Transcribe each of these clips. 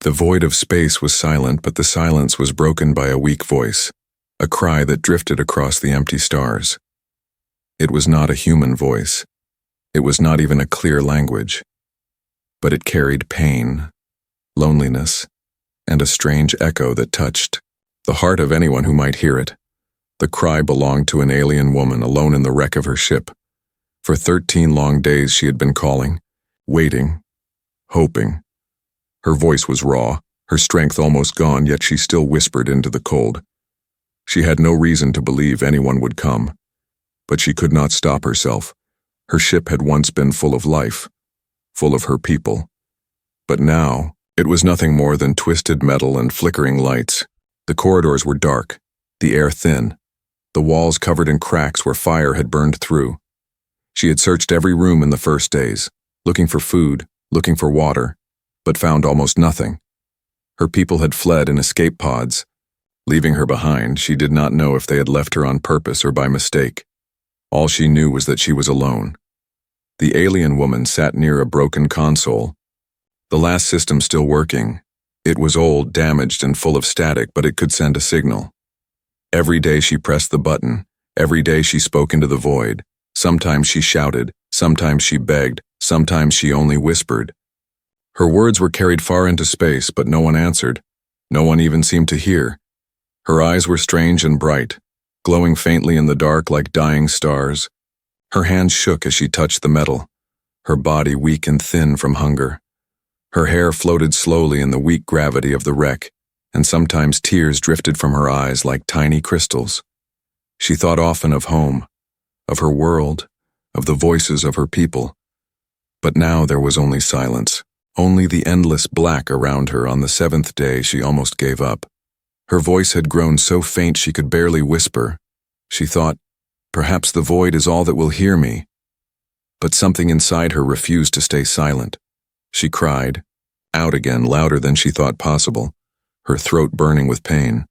The void of space was silent, but the silence was broken by a weak voice, a cry that drifted across the empty stars. It was not a human voice. It was not even a clear language. But it carried pain, loneliness, and a strange echo that touched the heart of anyone who might hear it. The cry belonged to an alien woman alone in the wreck of her ship. For 13 long days she had been calling, waiting, hoping. Her voice was raw, her strength almost gone, yet she still whispered into the cold. She had no reason to believe anyone would come, but she could not stop herself. Her ship had once been full of life, full of her people. But now, it was nothing more than twisted metal and flickering lights. The corridors were dark, the air thin, the walls covered in cracks where fire had burned through. She had searched every room in the first days, looking for food, looking for water, but found almost nothing. Her people had fled in escape pods. Leaving her behind, she did not know if they had left her on purpose or by mistake. All she knew was that she was alone. The alien woman sat near a broken console. The last system still working. It was old, damaged, and full of static, but it could send a signal. Every day she pressed the button. Every day she spoke into the void. Sometimes she shouted, sometimes she begged, sometimes she only whispered. Her words were carried far into space, but no one answered. No one even seemed to hear. Her eyes were strange and bright, glowing faintly in the dark like dying stars. Her hands shook as she touched the metal, her body weak and thin from hunger. Her hair floated slowly in the weak gravity of the wreck, and sometimes tears drifted from her eyes like tiny crystals. She thought often of home, of her world, of the voices of her people. But now there was only silence. Only the endless black around her. On the 7th day, she almost gave up. Her voice had grown so faint she could barely whisper. She thought, perhaps the void is all that will hear me. But something inside her refused to stay silent. She cried, out again, louder than she thought possible, her throat burning with pain.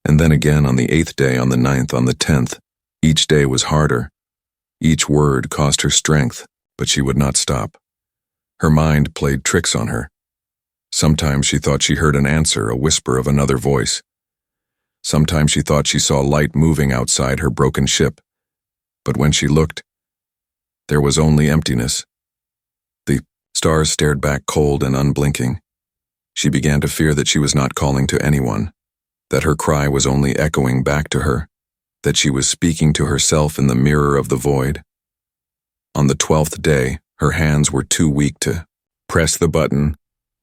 And then again on the 8th day, on the 9th, on the 10th, each day was harder. Each word cost her strength, but she would not stop. Her mind played tricks on her. Sometimes she thought she heard an answer, a whisper of another voice. Sometimes she thought she saw light moving outside her broken ship. But when she looked, there was only emptiness. The stars stared back cold and unblinking. She began to fear that she was not calling to anyone, that her cry was only echoing back to her, that she was speaking to herself in the mirror of the void. On the 12th day, her hands were too weak to press the button.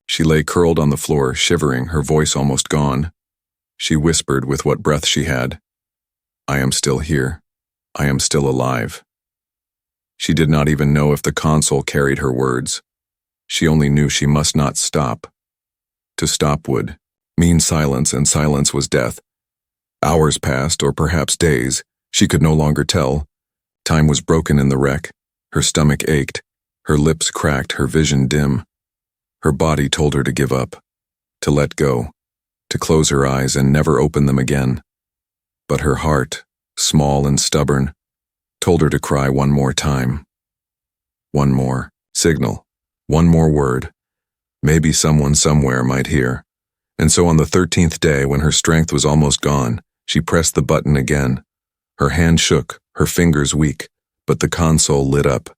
She lay curled on the floor, shivering, her voice almost gone. She whispered with what breath she had, "I am still here. I am still alive." She did not even know if the console carried her words. She only knew she must not stop. To stop would mean silence, and silence was death. Hours passed, or perhaps days. She could no longer tell. Time was broken in the wreck. Her stomach ached. Her lips cracked, her vision dim. Her body told her to give up, to let go, to close her eyes and never open them again. But her heart, small and stubborn, told her to cry one more time. One more signal, one more word. Maybe someone somewhere might hear. And so on the 13th day, when her strength was almost gone, she pressed the button again. Her hand shook, her fingers weak, but the console lit up.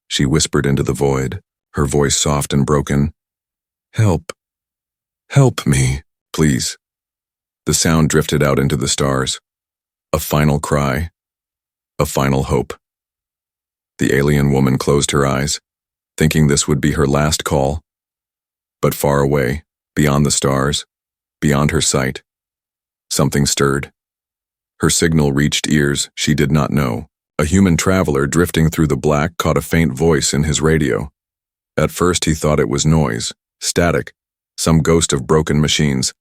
She whispered into the void, her voice soft and broken. "Help. Help me, please." The sound drifted out into the stars. A final cry. A final hope. The alien woman closed her eyes, thinking this would be her last call. But far away, beyond the stars, beyond her sight, something stirred. Her signal reached ears she did not know. A human traveler drifting through the black caught a faint voice in his radio. At first he thought it was noise, static, some ghost of broken machines,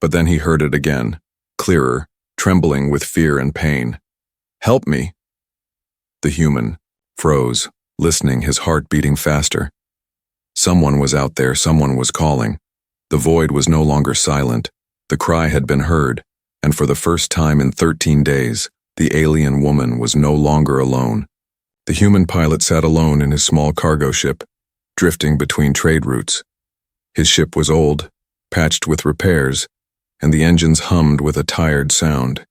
but then he heard it again, clearer, trembling with fear and pain. "Help me!" The human froze, listening, his heart beating faster. Someone was out there, someone was calling. The void was no longer silent. The cry had been heard, and for the first time in 13 days, the alien woman was no longer alone. The human pilot sat alone in his small cargo ship, drifting between trade routes. His ship was old, patched with repairs, and the engines hummed with a tired sound.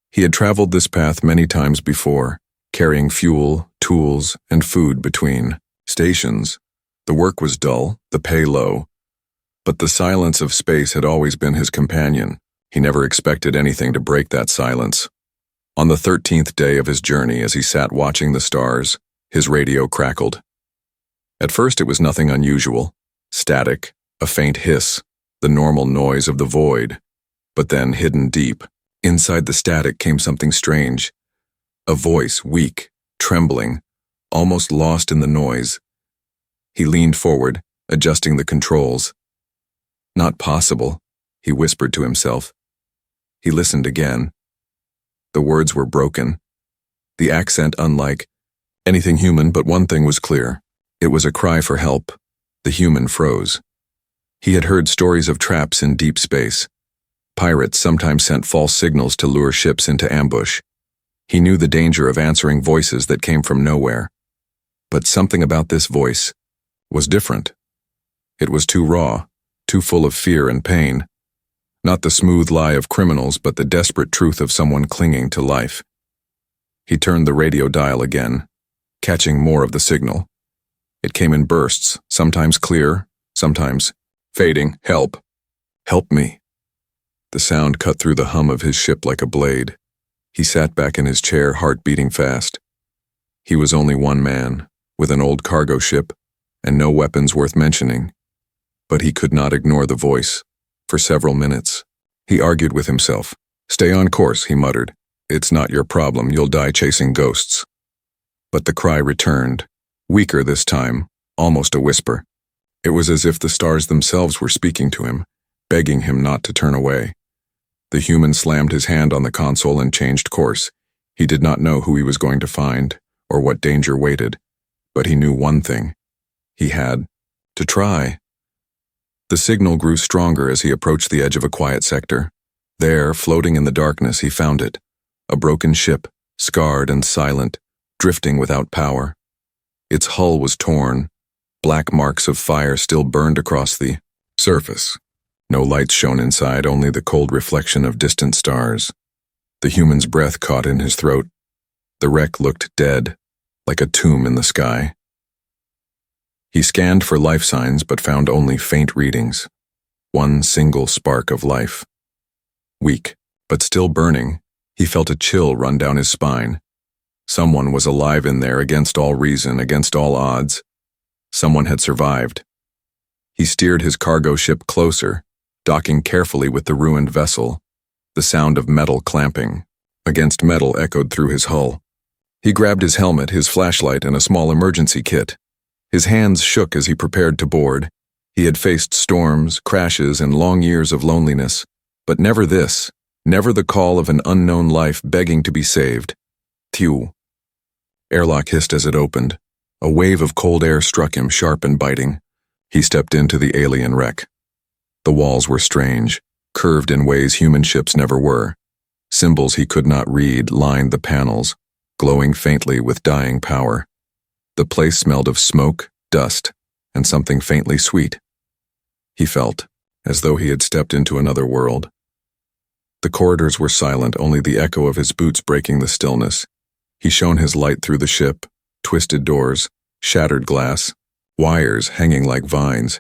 He had traveled this path many times before, carrying fuel, tools, and food between stations. The work was dull, the pay low, but the silence of space had always been his companion. He never expected anything to break that silence. On the 13th day of his journey, as he sat watching the stars, his radio crackled. At first it was nothing unusual, static, a faint hiss, the normal noise of the void. But then, hidden deep, inside the static came something strange. A voice, weak, trembling, almost lost in the noise. He leaned forward, adjusting the controls. Not possible, he whispered to himself. He listened again. The words were broken, the accent unlike anything human, but one thing was clear. It was a cry for help. The human froze. He had heard stories of traps in deep space. Pirates sometimes sent false signals to lure ships into ambush. He knew the danger of answering voices that came from nowhere. But something about this voice was different. It was too raw, too full of fear and pain. Not the smooth lie of criminals, but the desperate truth of someone clinging to life. He turned the radio dial again, catching more of the signal. It came in bursts, sometimes clear, sometimes fading. Help! Help me! The sound cut through the hum of his ship like a blade. He sat back in his chair, heart beating fast. He was only one man, with an old cargo ship, and no weapons worth mentioning. But he could not ignore the voice. For several minutes, he argued with himself. "Stay on course," he muttered. "It's not your problem, you'll die chasing ghosts." But the cry returned, weaker this time, almost a whisper. It was as if the stars themselves were speaking to him, begging him not to turn away. The human slammed his hand on the console and changed course. He did not know who he was going to find, or what danger waited, but he knew one thing. He had to try. The signal grew stronger as he approached the edge of a quiet sector. There, floating in the darkness, he found it. A broken ship, scarred and silent, drifting without power. Its hull was torn. Black marks of fire still burned across the surface. No lights shone inside, only the cold reflection of distant stars. The human's breath caught in his throat. The wreck looked dead, like a tomb in the sky. He scanned for life signs but found only faint readings. One single spark of life. Weak, but still burning, he felt a chill run down his spine. Someone was alive in there against all reason, against all odds. Someone had survived. He steered his cargo ship closer, docking carefully with the ruined vessel. The sound of metal clamping against metal echoed through his hull. He grabbed his helmet, his flashlight, and a small emergency kit. His hands shook as he prepared to board. He had faced storms, crashes, and long years of loneliness, but never this, never the call of an unknown life begging to be saved. Tew. Airlock hissed as it opened. A wave of cold air struck him, sharp and biting. He stepped into the alien wreck. The walls were strange, curved in ways human ships never were. Symbols he could not read lined the panels, glowing faintly with dying power. The place smelled of smoke, dust, and something faintly sweet. He felt as though he had stepped into another world. The corridors were silent, only the echo of his boots breaking the stillness. He shone his light through the ship, twisted doors, shattered glass, wires hanging like vines.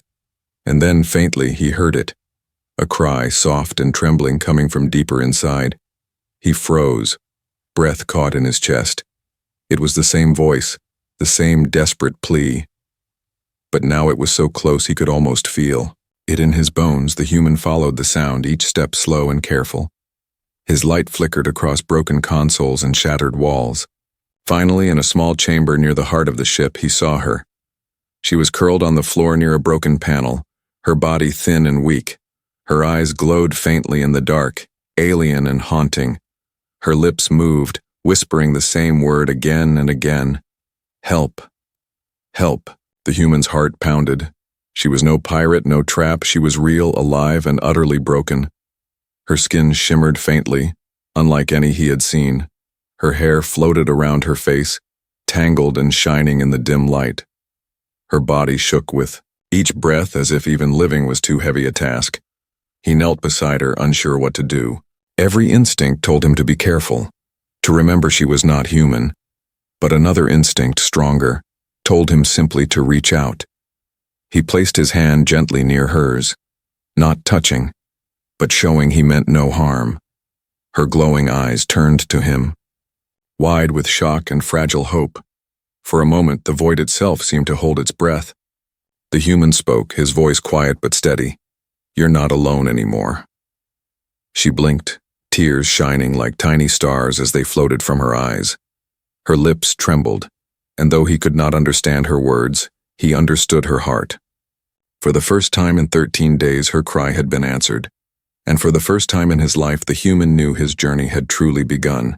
And then, faintly, he heard it. A cry, soft and trembling, coming from deeper inside. He froze, breath caught in his chest. It was the same voice, the same desperate plea. But now it was so close he could almost feel it in his bones. The human followed the sound, each step slow and careful. His light flickered across broken consoles and shattered walls. Finally, in a small chamber near the heart of the ship, he saw her. She was curled on the floor near a broken panel, her body thin and weak. Her eyes glowed faintly in the dark, alien and haunting. Her lips moved, whispering the same word again and again. Help. Help. The human's heart pounded. She was no pirate, no trap. She was real, alive, and utterly broken. Her skin shimmered faintly, unlike any he had seen. Her hair floated around her face, tangled and shining in the dim light. Her body shook with each breath as if even living was too heavy a task. He knelt beside her, unsure what to do. Every instinct told him to be careful, to remember she was not human, but another instinct, stronger, told him simply to reach out. He placed his hand gently near hers, not touching, but showing he meant no harm. Her glowing eyes turned to him, wide with shock and fragile hope. For a moment, the void itself seemed to hold its breath. The human spoke, his voice quiet but steady. "You're not alone anymore." She blinked, tears shining like tiny stars as they floated from her eyes. Her lips trembled, and though he could not understand her words, he understood her heart. For the first time in 13 days, her cry had been answered, and for the first time in his life, the human knew his journey had truly begun.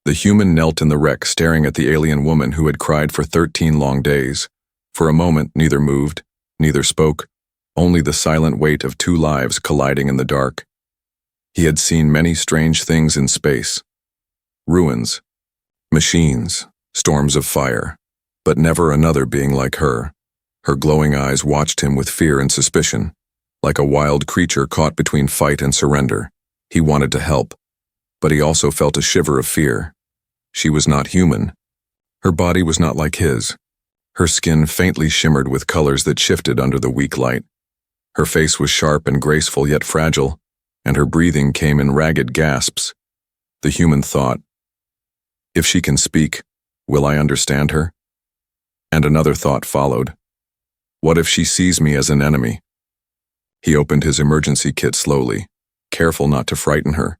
The human knelt in the wreck, staring at the alien woman who had cried for 13 long days. For a moment, neither moved, neither spoke, only the silent weight of two lives colliding in the dark. He had seen many strange things in space. Ruins, machines, storms of fire, but never another being like her. Her glowing eyes watched him with fear and suspicion. Like a wild creature caught between fight and surrender, he wanted to help, but he also felt a shiver of fear. She was not human. Her body was not like his. Her skin faintly shimmered with colors that shifted under the weak light. Her face was sharp and graceful yet fragile, and her breathing came in ragged gasps. The human thought, "If she can speak, will I understand her?" And another thought followed. What if she sees me as an enemy? He opened his emergency kit slowly, careful not to frighten her.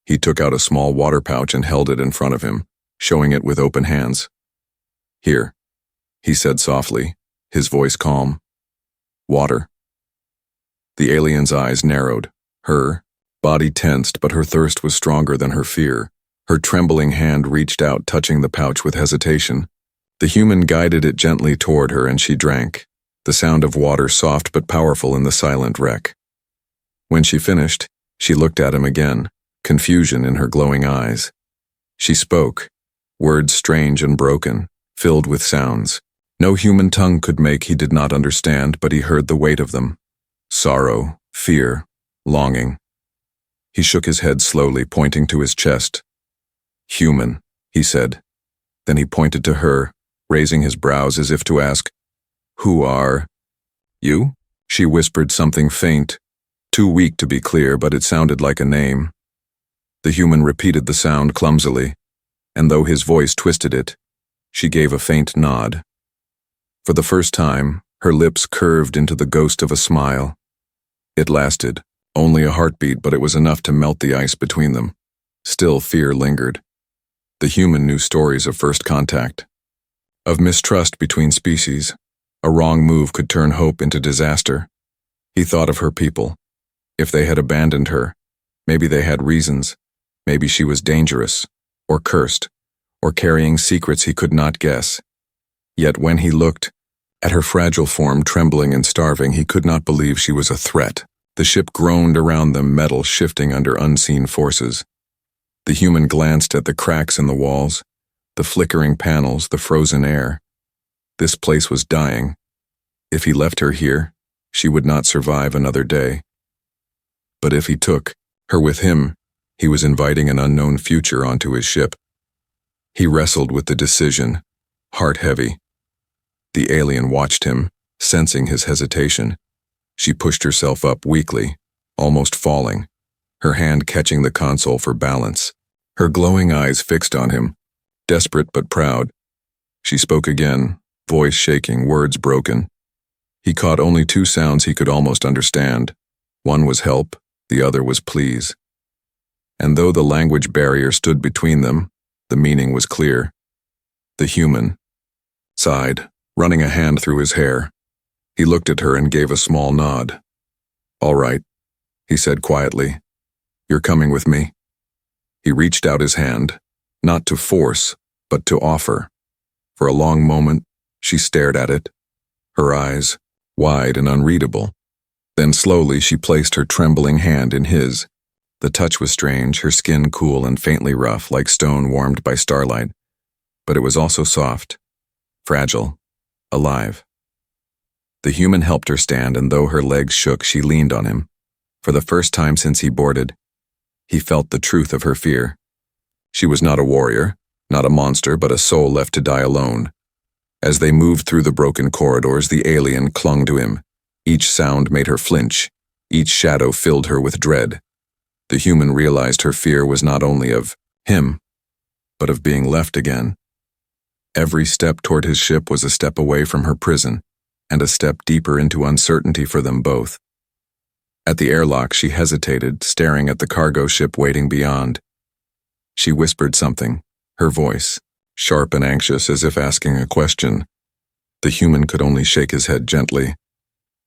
He took out a small water pouch and held it in front of him, showing it with open hands. "Here," he said softly, his voice calm. "Water." The alien's eyes narrowed. Her body tensed, but her thirst was stronger than her fear. Her trembling hand reached out, touching the pouch with hesitation. The human guided it gently toward her, and she drank, the sound of water soft but powerful in the silent wreck. When she finished, she looked at him again, confusion in her glowing eyes. She spoke, words strange and broken, filled with sounds no human tongue could make. He did not understand, but he heard the weight of them. Sorrow, fear, longing. He shook his head slowly, pointing to his chest. "Human," he said. Then he pointed to her, raising his brows as if to ask, "Who are you?" She whispered something faint, too weak to be clear, but it sounded like a name. The human repeated the sound clumsily, and though his voice twisted it, she gave a faint nod. For the first time, her lips curved into the ghost of a smile. It lasted, only a heartbeat, but it was enough to melt the ice between them. Still, fear lingered. The human knew stories of first contact, of mistrust between species. A wrong move could turn hope into disaster. He thought of her people. If they had abandoned her, maybe they had reasons. Maybe she was dangerous, or cursed, or carrying secrets he could not guess. Yet when he looked at her fragile form, trembling and starving, he could not believe she was a threat. The ship groaned around them, metal shifting under unseen forces. The human glanced at the cracks in the walls, the flickering panels, the frozen air. This place was dying. If he left her here, she would not survive another day. But if he took her with him, he was inviting an unknown future onto his ship. He wrestled with the decision, heart heavy. The alien watched him, sensing his hesitation. She pushed herself up weakly, almost falling, her hand catching the console for balance. Her glowing eyes fixed on him, desperate but proud. She spoke again, voice shaking, words broken. He caught only two sounds he could almost understand. One was help, the other was please. And though the language barrier stood between them, the meaning was clear. The human sighed, running a hand through his hair. He looked at her and gave a small nod. "All right," he said quietly. "You're coming with me." He reached out his hand, not to force, but to offer. For a long moment, she stared at it, her eyes wide and unreadable. Then slowly she placed her trembling hand in his. The touch was strange, her skin cool and faintly rough, like stone warmed by starlight. But it was also soft, fragile, alive. The human helped her stand, and though her legs shook, she leaned on him. For the first time since he boarded, he felt the truth of her fear. She was not a warrior, not a monster, but a soul left to die alone. As they moved through the broken corridors, the alien clung to him. Each sound made her flinch. Each shadow filled her with dread. The human realized her fear was not only of him, but of being left again. Every step toward his ship was a step away from her prison, and a step deeper into uncertainty for them both. At the airlock, she hesitated, staring at the cargo ship waiting beyond. She whispered something, her voice sharp and anxious, as if asking a question. The human could only shake his head gently.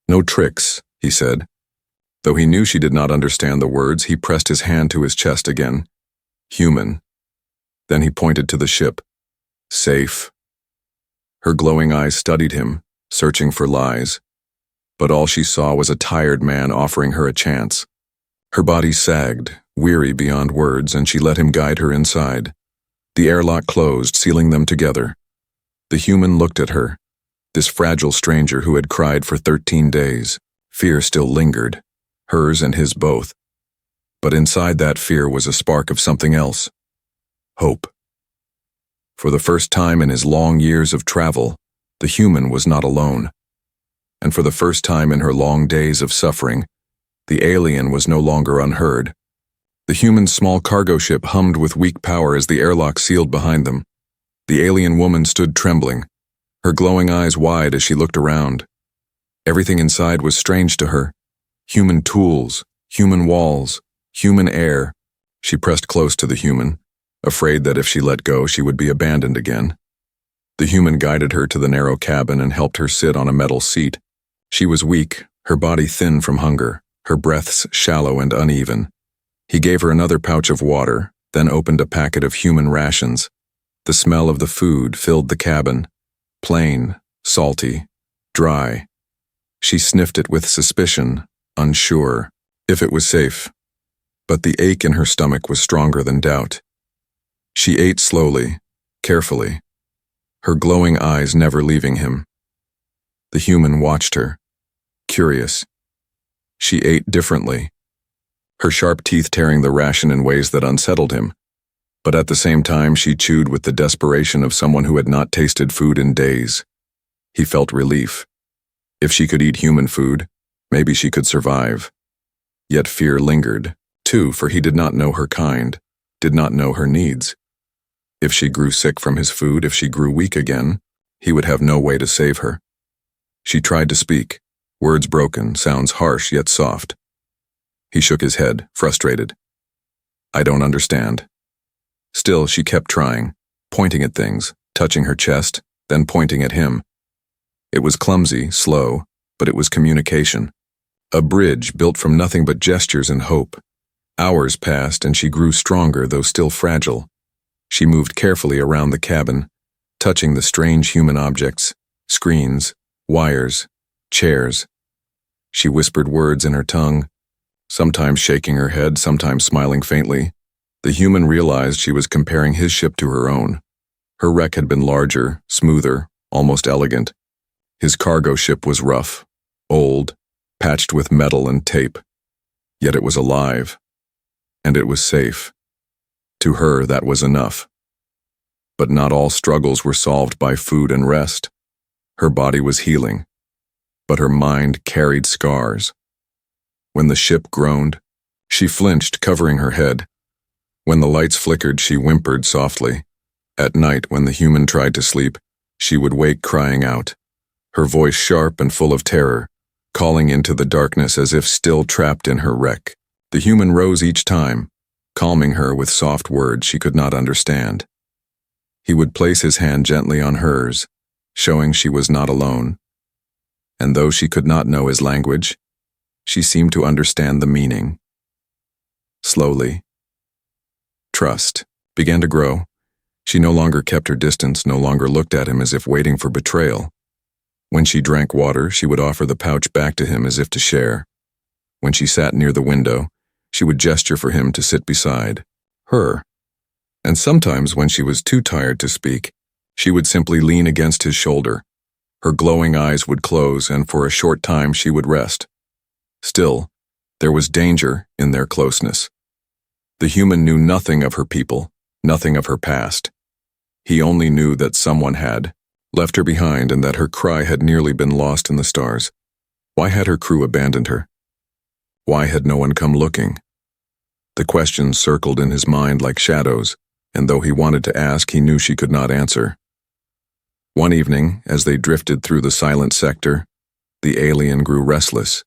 "No tricks," he said. Though he knew she did not understand the words, he pressed his hand to his chest again. "Human." Then he pointed to the ship. "Safe." Her glowing eyes studied him, searching for lies. But all she saw was a tired man offering her a chance. Her body sagged, weary beyond words, and she let him guide her inside. The airlock closed, sealing them together. The human looked at her, this fragile stranger who had cried for 13 days. Fear still lingered, hers and his both. But inside that fear was a spark of something else. Hope. For the first time in his long years of travel, the human was not alone. And for the first time in her long days of suffering, the alien was no longer unheard. The human's small cargo ship hummed with weak power as the airlock sealed behind them. The alien woman stood trembling, her glowing eyes wide as she looked around. Everything inside was strange to her. Human tools, human walls, human air. She pressed close to the human, afraid that if she let go, she would be abandoned again. The human guided her to the narrow cabin and helped her sit on a metal seat. She was weak, her body thin from hunger, her breaths shallow and uneven. He gave her another pouch of water, then opened a packet of human rations. The smell of the food filled the cabin. Plain, salty, dry. She sniffed it with suspicion, unsure if it was safe. But the ache in her stomach was stronger than doubt. She ate slowly, carefully, her glowing eyes never leaving him. The human watched her, curious. She ate differently, her sharp teeth tearing the ration in ways that unsettled him. But at the same time, she chewed with the desperation of someone who had not tasted food in days. He felt relief. If she could eat human food, maybe she could survive. Yet fear lingered, too, for he did not know her kind, did not know her needs. If she grew sick from his food, if she grew weak again, he would have no way to save her. She tried to speak, words broken, sounds harsh yet soft. He shook his head, frustrated. "I don't understand." Still, she kept trying, pointing at things, touching her chest, then pointing at him. It was clumsy, slow, but it was communication. A bridge built from nothing but gestures and hope. Hours passed and she grew stronger, though still fragile. She moved carefully around the cabin, touching the strange human objects, screens, wires, chairs. She whispered words in her tongue, sometimes shaking her head, sometimes smiling faintly. The human realized she was comparing his ship to her own. Her wreck had been larger, smoother, almost elegant. His cargo ship was rough, old, patched with metal and tape. Yet it was alive, and it was safe. To her, that was enough. But not all struggles were solved by food and rest. Her body was healing, but her mind carried scars. When the ship groaned, she flinched, covering her head. When the lights flickered, she whimpered softly. At night, when the human tried to sleep, she would wake crying out, her voice sharp and full of terror, calling into the darkness as if still trapped in her wreck. The human rose each time, calming her with soft words she could not understand. He would place his hand gently on hers, showing she was not alone. And though she could not know his language, she seemed to understand the meaning. Slowly, trust began to grow. She no longer kept her distance, no longer looked at him as if waiting for betrayal. When she drank water, she would offer the pouch back to him as if to share. When she sat near the window, she would gesture for him to sit beside her. And sometimes when she was too tired to speak, she would simply lean against his shoulder, Her glowing eyes would close, and for a short time she would rest. Still, there was danger in their closeness. The human knew nothing of her people, nothing of her past. He only knew that someone had left her behind and that her cry had nearly been lost in the stars. Why had her crew abandoned her? Why had no one come looking? The questions circled in his mind like shadows, and though he wanted to ask, he knew she could not answer. One evening, as they drifted through the silent sector, the alien grew restless.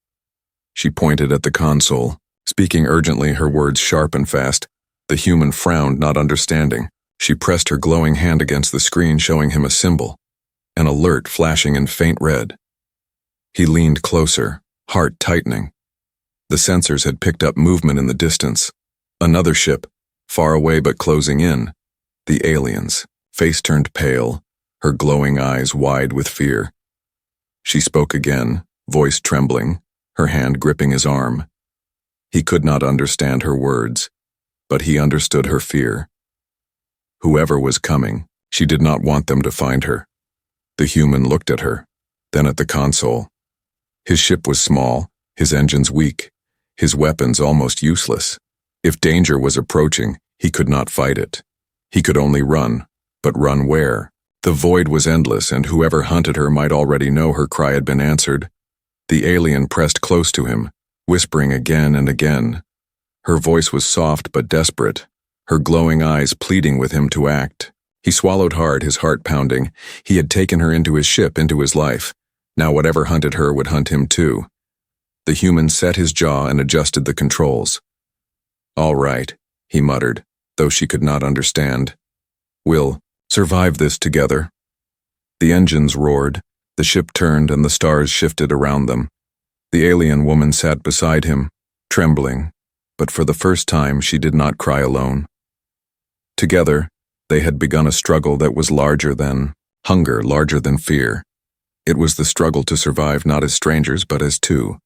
She pointed at the console, speaking urgently, her words sharp and fast. The human frowned, not understanding. She pressed her glowing hand against the screen, showing him a symbol, an alert flashing in faint red. He leaned closer, heart tightening. The sensors had picked up movement in the distance. Another ship, far away but closing in. The aliens, face turned pale, her glowing eyes wide with fear. She spoke again, voice trembling, her hand gripping his arm. He could not understand her words, but he understood her fear. Whoever was coming, she did not want them to find her. The human looked at her, then at the console. His ship was small, his engines weak, his weapons almost useless. If danger was approaching, he could not fight it. He could only run, but run where? The void was endless, and whoever hunted her might already know her cry had been answered. The alien pressed close to him, whispering again and again. Her voice was soft but desperate, her glowing eyes pleading with him to act. He swallowed hard, his heart pounding. He had taken her into his ship, into his life. Now whatever hunted her would hunt him too. The human set his jaw and adjusted the controls. "All right," he muttered, though she could not understand. "We'll survive this together." The engines roared, the ship turned, and the stars shifted around them. The alien woman sat beside him, trembling, but for the first time she did not cry alone. Together, they had begun a struggle that was larger than hunger, larger than fear. It was the struggle to survive not as strangers but as two.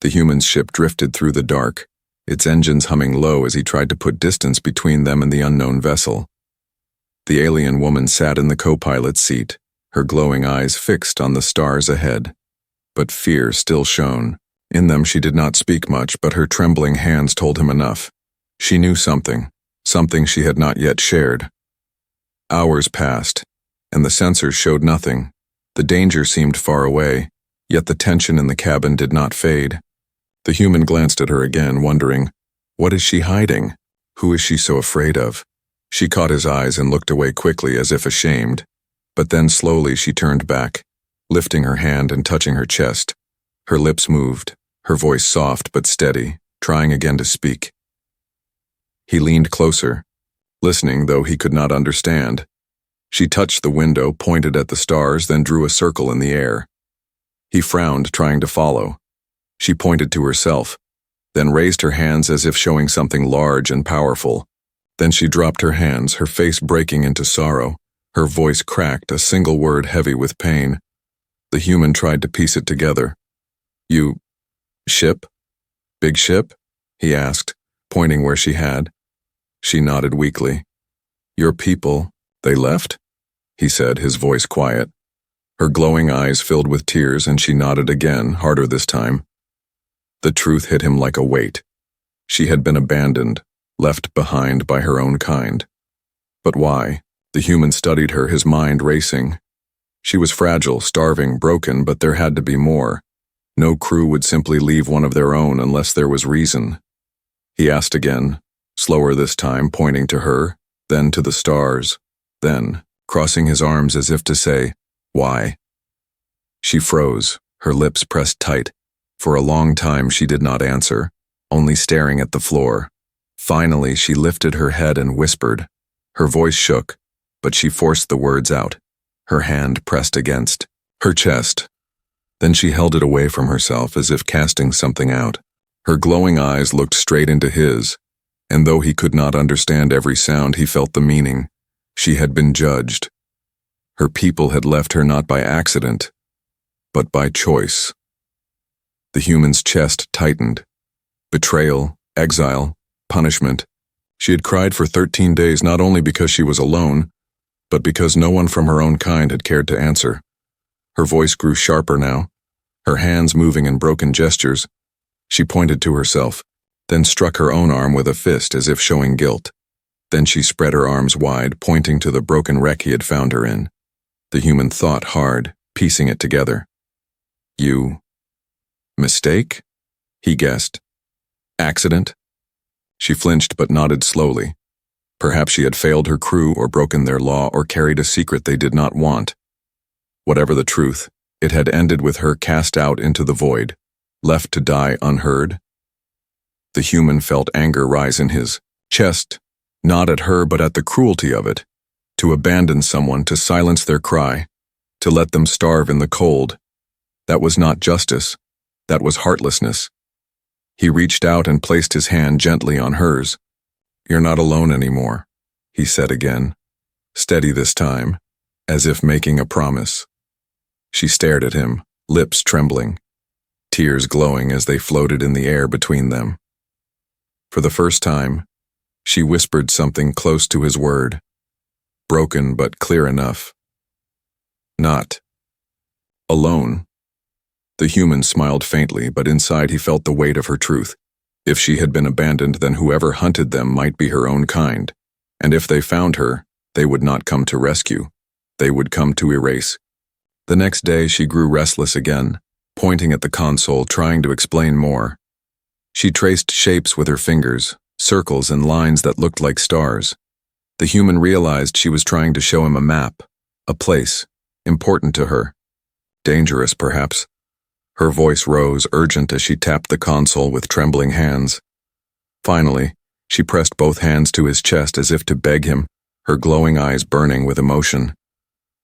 The human's ship drifted through the dark, its engines humming low as he tried to put distance between them and the unknown vessel. The alien woman sat in the co-pilot's seat, her glowing eyes fixed on the stars ahead. But fear still shone. In them she did not speak much, but her trembling hands told him enough. She knew something she had not yet shared. Hours passed, and the sensors showed nothing. The danger seemed far away, yet the tension in the cabin did not fade. The human glanced at her again, wondering, what is she hiding? Who is she so afraid of? She caught his eyes and looked away quickly as if ashamed, but then slowly she turned back, lifting her hand and touching her chest. Her lips moved, her voice soft but steady, trying again to speak. He leaned closer, listening though he could not understand. She touched the window, pointed at the stars, then drew a circle in the air. He frowned, trying to follow. She pointed to herself, then raised her hands as if showing something large and powerful. Then she dropped her hands, her face breaking into sorrow. Her voice cracked, a single word heavy with pain. The human tried to piece it together. "You... ship? Big ship?" he asked, pointing where she had. She nodded weakly. "Your people, they left?" he said, his voice quiet. Her glowing eyes filled with tears, and she nodded again, harder this time. The truth hit him like a weight. She had been abandoned, left behind by her own kind. But why? The human studied her, his mind racing. She was fragile, starving, broken, but there had to be more. No crew would simply leave one of their own unless there was reason. He asked again, slower this time, pointing to her, then to the stars, then, crossing his arms as if to say, "Why?" She froze, her lips pressed tight. For a long time she did not answer, only staring at the floor. Finally she lifted her head and whispered. Her voice shook, but she forced the words out, her hand pressed against her chest. Then she held it away from herself as if casting something out. Her glowing eyes looked straight into his, and though he could not understand every sound, he felt the meaning. She had been judged. Her people had left her not by accident, but by choice. The human's chest tightened. Betrayal, exile, punishment. She had cried for 13 days not only because she was alone, but because no one from her own kind had cared to answer. Her voice grew sharper now, her hands moving in broken gestures. She pointed to herself, then struck her own arm with a fist as if showing guilt. Then she spread her arms wide, pointing to the broken wreck he had found her in. The human thought hard, piecing it together. You... mistake? He guessed. Accident? She flinched but nodded slowly. Perhaps she had failed her crew or broken their law or carried a secret they did not want. Whatever the truth, it had ended with her cast out into the void, left to die unheard. The human felt anger rise in his chest, not at her but at the cruelty of it. To abandon someone, to silence their cry, to let them starve in the cold. That was not justice, that was heartlessness. He reached out and placed his hand gently on hers. "You're not alone anymore," he said again, steady this time, as if making a promise. She stared at him, lips trembling, tears glowing as they floated in the air between them. For the first time, she whispered something close to his word, broken but clear enough. Not alone. The human smiled faintly, but inside he felt the weight of her truth. If she had been abandoned, then whoever hunted them might be her own kind, and if they found her, they would not come to rescue. They would come to erase. The next day she grew restless again, pointing at the console, trying to explain more. She traced shapes with her fingers, circles and lines that looked like stars. The human realized she was trying to show him a map, a place, important to her. Dangerous, perhaps. Her voice rose, urgent, as she tapped the console with trembling hands. Finally, she pressed both hands to his chest as if to beg him, her glowing eyes burning with emotion.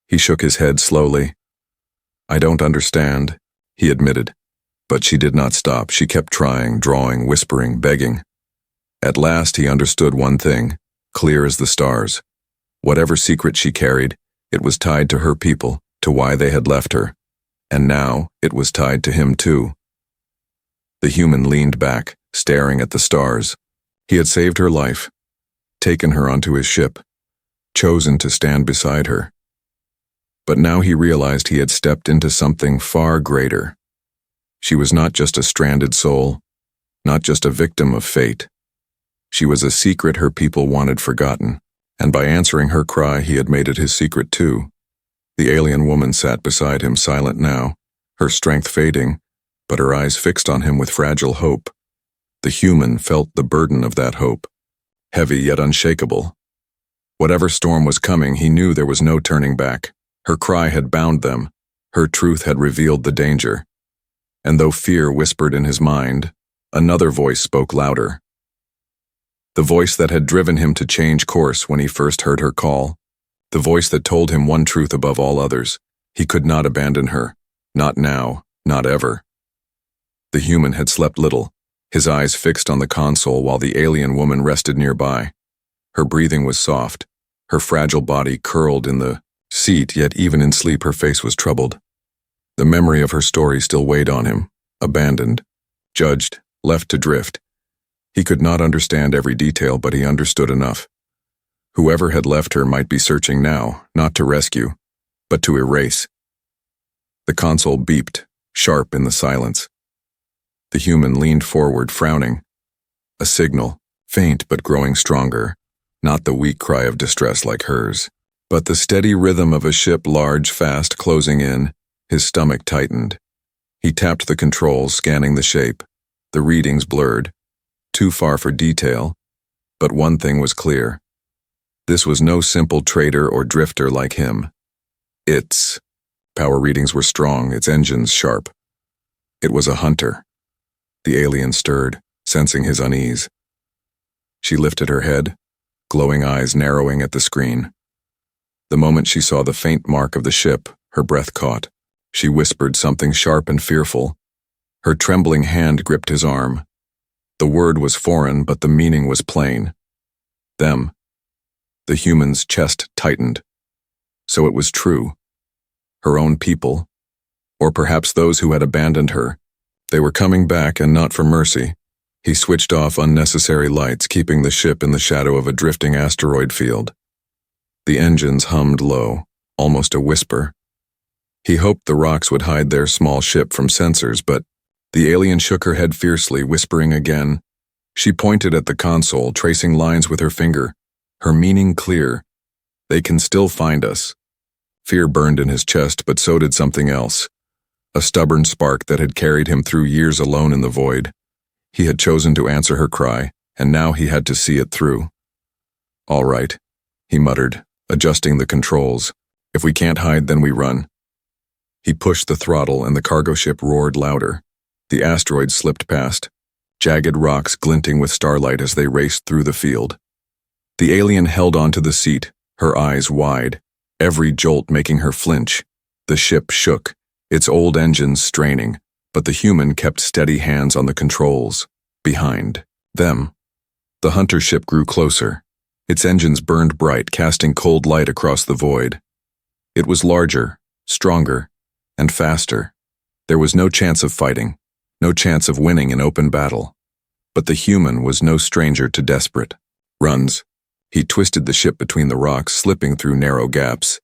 He shook his head slowly. "I don't understand," he admitted. But she did not stop. She kept trying, drawing, whispering, begging. At last he understood one thing, clear as the stars. Whatever secret she carried, it was tied to her people, to why they had left her. And now it was tied to him too. The human leaned back, staring at the stars. He had saved her life, taken her onto his ship, chosen to stand beside her. But now he realized he had stepped into something far greater. She was not just a stranded soul, not just a victim of fate. She was a secret her people wanted forgotten, and by answering her cry he had made it his secret too. The alien woman sat beside him, silent now, her strength fading, but her eyes fixed on him with fragile hope. The human felt the burden of that hope, heavy yet unshakable. Whatever storm was coming, he knew there was no turning back. Her cry had bound them, her truth had revealed the danger. And though fear whispered in his mind, another voice spoke louder. The voice that had driven him to change course when he first heard her call. The voice that told him one truth above all others: he could not abandon her, not now, not ever. The human had slept little, his eyes fixed on the console while the alien woman rested nearby. Her breathing was soft, her fragile body curled in the seat, yet even in sleep her face was troubled. The memory of her story still weighed on him, abandoned, judged, left to drift. He could not understand every detail, but he understood enough. Whoever had left her might be searching now, not to rescue, but to erase. The console beeped, sharp in the silence. The human leaned forward, frowning. A signal, faint but growing stronger, not the weak cry of distress like hers, but the steady rhythm of a ship large, fast closing in. His stomach tightened. He tapped the controls, scanning the shape. The readings blurred, too far for detail, but one thing was clear. This was no simple trader or drifter like him. Its power readings were strong, its engines sharp. It was a hunter. The alien stirred, sensing his unease. She lifted her head, glowing eyes narrowing at the screen. The moment she saw the faint mark of the ship, her breath caught. She whispered something sharp and fearful. Her trembling hand gripped his arm. The word was foreign, but the meaning was plain. Them. The human's chest tightened. So it was true. Her own people, or perhaps those who had abandoned her. They were coming back, and not for mercy. He switched off unnecessary lights, keeping the ship in the shadow of a drifting asteroid field. The engines hummed low, almost a whisper. He hoped the rocks would hide their small ship from sensors, but the alien shook her head fiercely, whispering again. She pointed at the console, tracing lines with her finger, her meaning clear. They can still find us. Fear burned in his chest, but so did something else. A stubborn spark that had carried him through years alone in the void. He had chosen to answer her cry, and now he had to see it through. All right, he muttered, adjusting the controls. If we can't hide, then we run. He pushed the throttle and the cargo ship roared louder. The asteroid slipped past, jagged rocks glinting with starlight as they raced through the field. The alien held onto the seat, her eyes wide, every jolt making her flinch. The ship shook, its old engines straining, but the human kept steady hands on the controls. Behind them, the hunter ship grew closer. Its engines burned bright, casting cold light across the void. It was larger, stronger, and faster. There was no chance of fighting, no chance of winning in open battle. But the human was no stranger to desperate runs. He twisted the ship between the rocks, slipping through narrow gaps.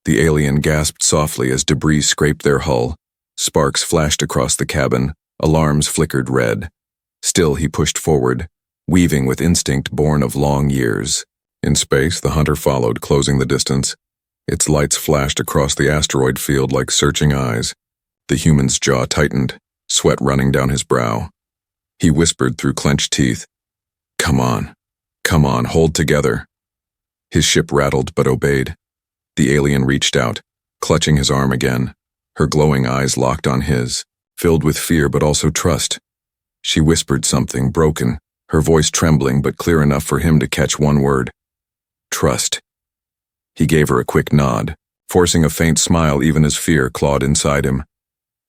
The alien gasped softly as debris scraped their hull. Sparks flashed across the cabin, alarms flickered red. Still he pushed forward, weaving with instinct born of long years. In space, the hunter followed, closing the distance. Its lights flashed across the asteroid field like searching eyes. The human's jaw tightened, sweat running down his brow. He whispered through clenched teeth, "Come on, hold together." His ship rattled but obeyed. The alien reached out, clutching his arm again. Her glowing eyes locked on his, filled with fear but also trust. She whispered something broken, her voice trembling but clear enough for him to catch one word. Trust. He gave her a quick nod, forcing a faint smile even as fear clawed inside him.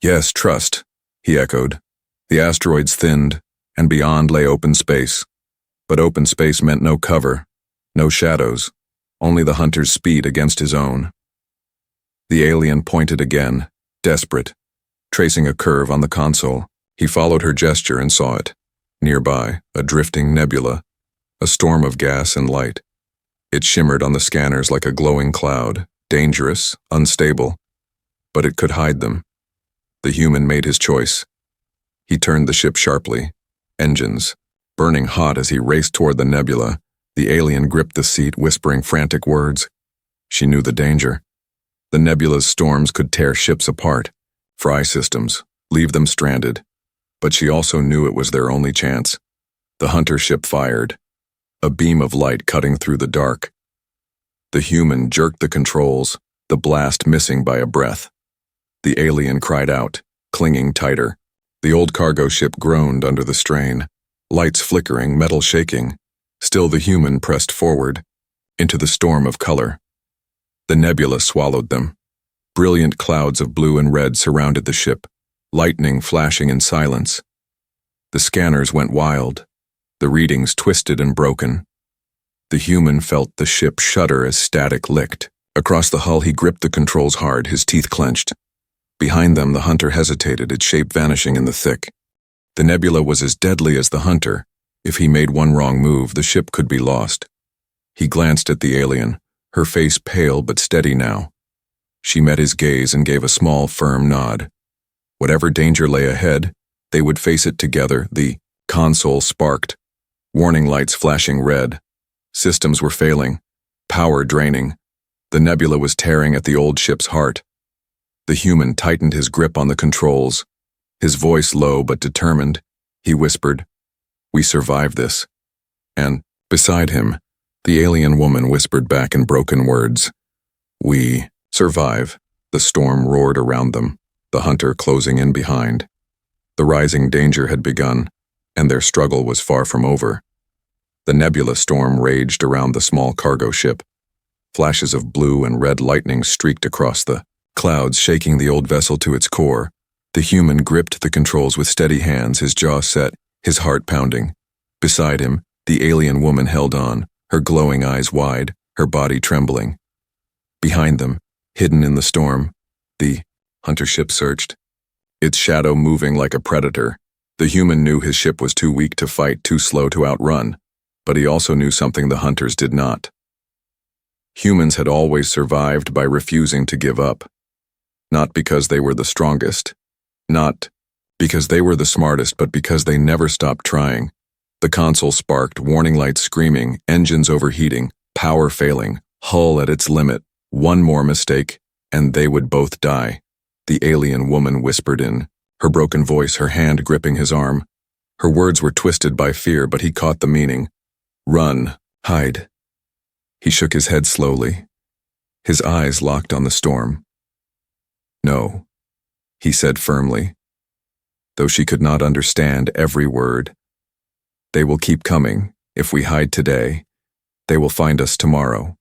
Yes, trust, he echoed. The asteroids thinned, and beyond lay open space. But open space meant no cover, no shadows, only the hunter's speed against his own. The alien pointed again, desperate. Tracing a curve on the console, he followed her gesture and saw it. Nearby, a drifting nebula, a storm of gas and light. It shimmered on the scanners like a glowing cloud, dangerous, unstable. But it could hide them. The human made his choice. He turned the ship sharply, engines burning hot as he raced toward the nebula. The alien gripped the seat, whispering frantic words. She knew the danger. The nebula's storms could tear ships apart, fry systems, leave them stranded. But she also knew it was their only chance. The hunter ship fired, a beam of light cutting through the dark. The human jerked the controls, the blast missing by a breath. The alien cried out, clinging tighter. The old cargo ship groaned under the strain, lights flickering, metal shaking. Still the human pressed forward, into the storm of color. The nebula swallowed them. Brilliant clouds of blue and red surrounded the ship, lightning flashing in silence. The scanners went wild, the readings twisted and broken. The human felt the ship shudder as static licked. Across the hull he gripped the controls hard, his teeth clenched. Behind them the hunter hesitated, its shape vanishing in the thick. The nebula was as deadly as the hunter. If he made one wrong move, the ship could be lost. He glanced at the alien, her face pale but steady now. She met his gaze and gave a small, firm nod. Whatever danger lay ahead, they would face it together. The console sparked, warning lights flashing red. Systems were failing, power draining. The nebula was tearing at the old ship's heart. The human tightened his grip on the controls. His voice low but determined, he whispered, "We survived this." And, beside him, the alien woman whispered back in broken words, "We survive." The storm roared around them, the hunter closing in behind. The rising danger had begun, and their struggle was far from over. The nebula storm raged around the small cargo ship. Flashes of blue and red lightning streaked across the clouds, shaking the old vessel to its core. The human gripped the controls with steady hands, his jaw set, his heart pounding. Beside him, the alien woman held on, her glowing eyes wide, her body trembling. Behind them, hidden in the storm, the hunter ship searched, its shadow moving like a predator. The human knew his ship was too weak to fight, too slow to outrun, but he also knew something the hunters did not. Humans had always survived by refusing to give up. Not because they were the strongest. Not because they were the smartest, but because they never stopped trying. The console sparked, warning lights screaming, engines overheating, power failing, hull at its limit. One more mistake, and they would both die. The alien woman whispered in, her broken voice, her hand gripping his arm. Her words were twisted by fear, but he caught the meaning. Run, hide. He shook his head slowly. His eyes locked on the storm. No, he said firmly, though she could not understand every word. They will keep coming. If we hide today, they will find us tomorrow.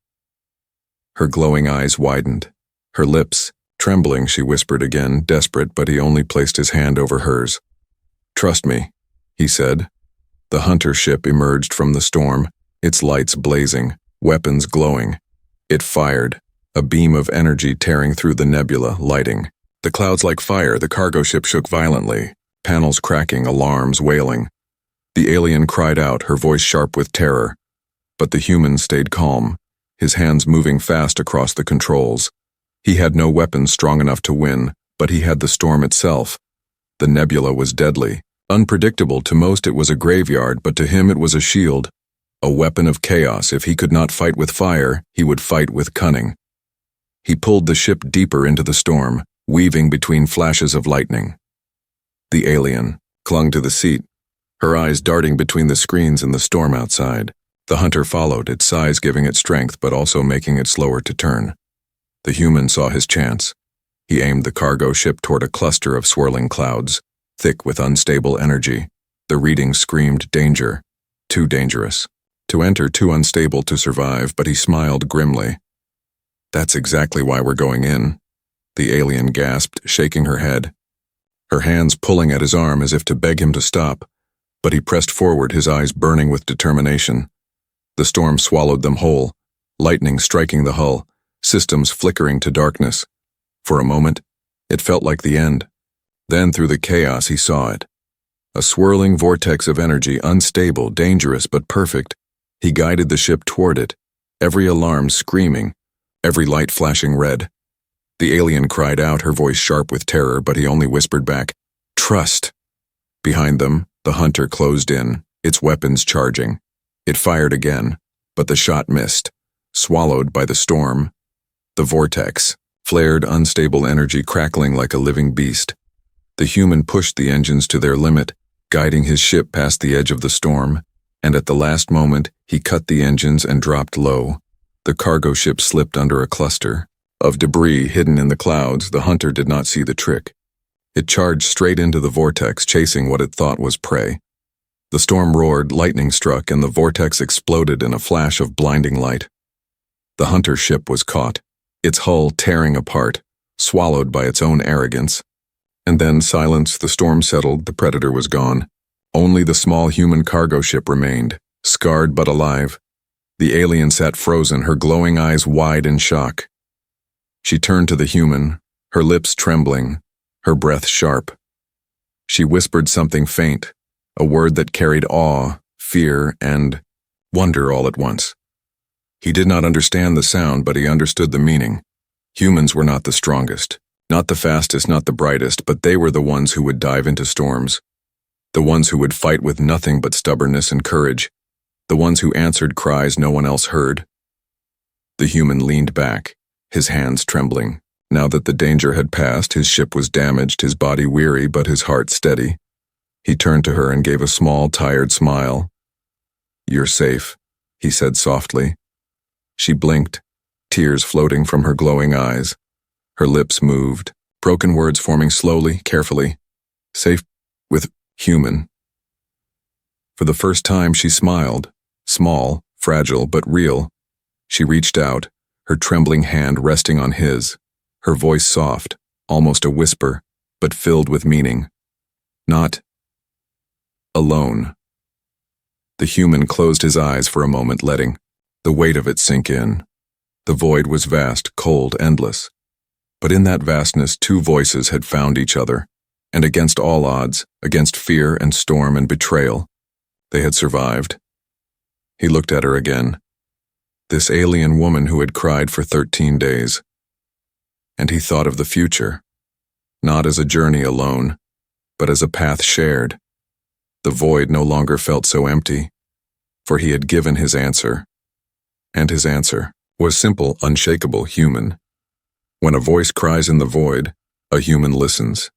Her glowing eyes widened. Her lips, trembling, she whispered again, desperate, but he only placed his hand over hers. Trust me, he said. The hunter ship emerged from the storm, its lights blazing, weapons glowing. It fired, a beam of energy tearing through the nebula, lighting. The clouds like fire, the cargo ship shook violently, panels cracking, alarms wailing. The alien cried out, her voice sharp with terror. But the human stayed calm, his hands moving fast across the controls. He had no weapons strong enough to win, but he had the storm itself. The nebula was deadly. Unpredictable, to most it was a graveyard, but to him it was a shield. A weapon of chaos. If he could not fight with fire, he would fight with cunning. He pulled the ship deeper into the storm, weaving between flashes of lightning. The alien clung to the seat, her eyes darting between the screens and the storm outside. The hunter followed, its size giving it strength but also making it slower to turn. The human saw his chance. He aimed the cargo ship toward a cluster of swirling clouds, thick with unstable energy. The reading screamed danger. Too dangerous. To enter, too unstable to survive, but he smiled grimly. That's exactly why we're going in. The alien gasped, shaking her head. Her hands pulling at his arm as if to beg him to stop, but he pressed forward, his eyes burning with determination. The storm swallowed them whole, lightning striking the hull, systems flickering to darkness. For a moment, it felt like the end. Then through the chaos he saw it. A swirling vortex of energy, unstable, dangerous, but perfect. He guided the ship toward it, every alarm screaming, every light flashing red. The alien cried out, her voice sharp with terror, but he only whispered back, "Trust." Behind them, the hunter closed in, its weapons charging. It fired again, but the shot missed, swallowed by the storm. The vortex flared, unstable energy crackling like a living beast. The human pushed the engines to their limit, guiding his ship past the edge of the storm, and at the last moment, he cut the engines and dropped low. The cargo ship slipped under a cluster of debris hidden in the clouds. The hunter did not see the trick. It charged straight into the vortex, chasing what it thought was prey. The storm roared, lightning struck, and the vortex exploded in a flash of blinding light. The hunter ship was caught, its hull tearing apart, swallowed by its own arrogance. And then silence, the storm settled, the predator was gone. Only the small human cargo ship remained, scarred but alive. The alien sat frozen, her glowing eyes wide in shock. She turned to the human, her lips trembling, her breath sharp. She whispered something faint, a word that carried awe, fear, and wonder all at once. He did not understand the sound, but he understood the meaning. Humans were not the strongest, not the fastest, not the brightest, but they were the ones who would dive into storms. The ones who would fight with nothing but stubbornness and courage. The ones who answered cries no one else heard. The human leaned back, his hands trembling. Now that the danger had passed, his ship was damaged, his body weary, but his heart steady. He turned to her and gave a small, tired smile. "You're safe," he said softly. She blinked, tears floating from her glowing eyes. Her lips moved, broken words forming slowly, carefully. "Safe with human." For the first time she smiled, small, fragile, but real. She reached out, her trembling hand resting on his, her voice soft, almost a whisper, but filled with meaning. "Not alone." The human closed his eyes for a moment, letting the weight of it sink in. The void was vast, cold, endless. But in that vastness, two voices had found each other, and against all odds, against fear and storm and betrayal, they had survived. He looked at her again. This alien woman who had cried for 13 days. And he thought of the future, not as a journey alone, but as a path shared. The void no longer felt so empty, for he had given his answer. And his answer was simple, unshakable, human. When a voice cries in the void, a human listens.